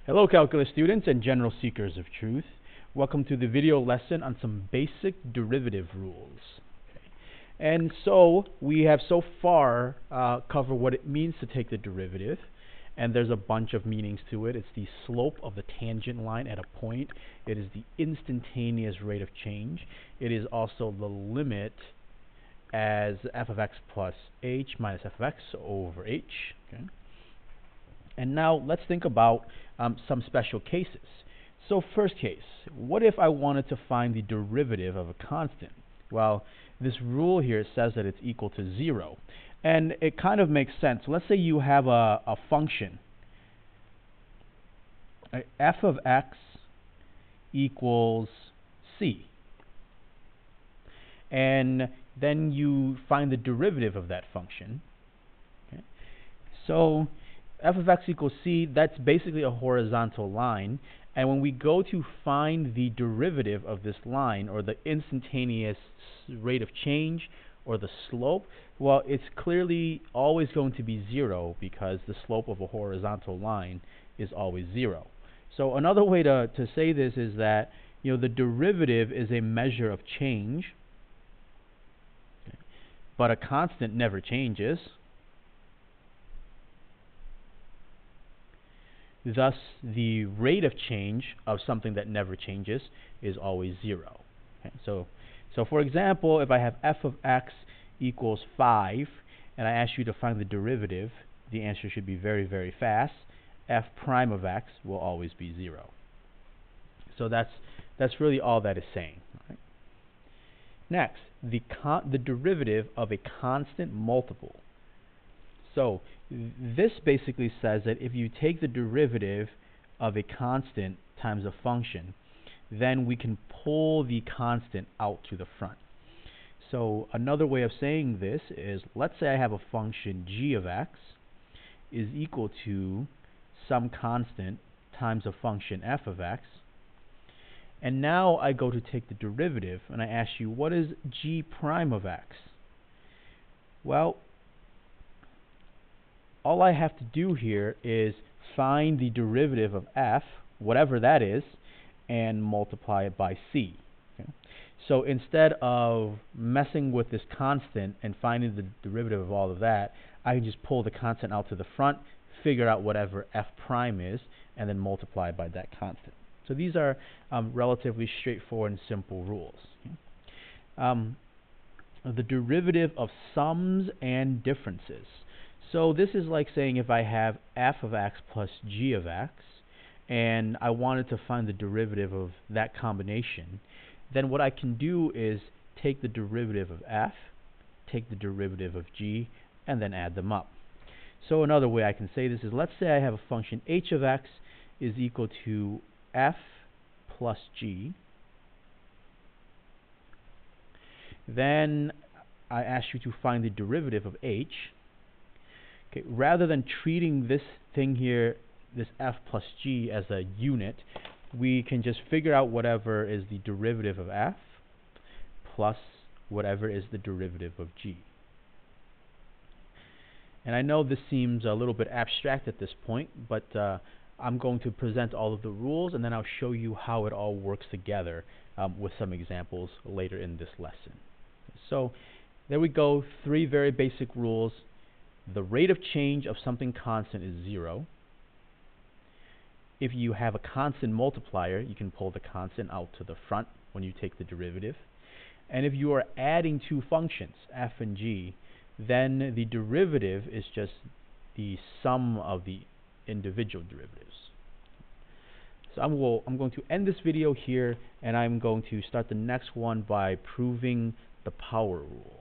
Hello calculus students and general seekers of truth. Welcome to the video lesson on some basic derivative rules. And so we have so far covered what it means to take the derivative, and there's a bunch of meanings to it. It's the slope of the tangent line at a point. It is the instantaneous rate of change. It is also the limit as f of x plus h minus f of x over h. Okay. And now let's think about some special cases. So first case, what if I wanted to find the derivative of a constant? Well, this rule here says that it's equal to 0. And it kind of makes sense. Let's say you have a function, f of x equals c. And then you find the derivative of that function. Okay. So f of x equals c, that's basically a horizontal line. And when we go to find the derivative of this line, or the instantaneous rate of change, or the slope, well, it's clearly always going to be 0 because the slope of a horizontal line is always 0. So another way to say this is that, you know, the derivative is a measure of change, but a constant never changes. Thus, the rate of change of something that never changes is always 0. Okay, so for example, if I have f of x equals 5, and I ask you to find the derivative, the answer should be very, very fast. F prime of x will always be 0. So that's really all that is saying. Right? Next, the derivative of a constant multiple. So this basically says that if you take the derivative of a constant times a function, then we can pull the constant out to the front. So another way of saying this is, let's say I have a function g of x is equal to some constant times a function f of x. And now I go to take the derivative, and I ask you, what is g prime of x? Well, all I have to do here is find the derivative of f, whatever that is, and multiply it by c. Okay? So instead of messing with this constant and finding the derivative of all of that, I can just pull the constant out to the front, figure out whatever f prime is, and then multiply by that constant. So these are relatively straightforward and simple rules. Okay? The derivative of sums and differences. So this is like saying if I have f of x plus g of x, and I wanted to find the derivative of that combination, then what I can do is take the derivative of f, take the derivative of g, and then add them up. So another way I can say this is, let's say I have a function h of x is equal to f plus g. Then I ask you to find the derivative of h. Okay, rather than treating this thing here, this f plus g, as a unit, we can just figure out whatever is the derivative of f plus whatever is the derivative of g. And I know this seems a little bit abstract at this point, but I'm going to present all of the rules, and then I'll show you how it all works together with some examples later in this lesson. So there we go, 3 very basic rules. The rate of change of something constant is 0. If you have a constant multiplier, you can pull the constant out to the front when you take the derivative. And if you are adding 2 functions, f and g, then the derivative is just the sum of the individual derivatives. So I'm going to end this video here, and I'm going to start the next one by proving the power rule.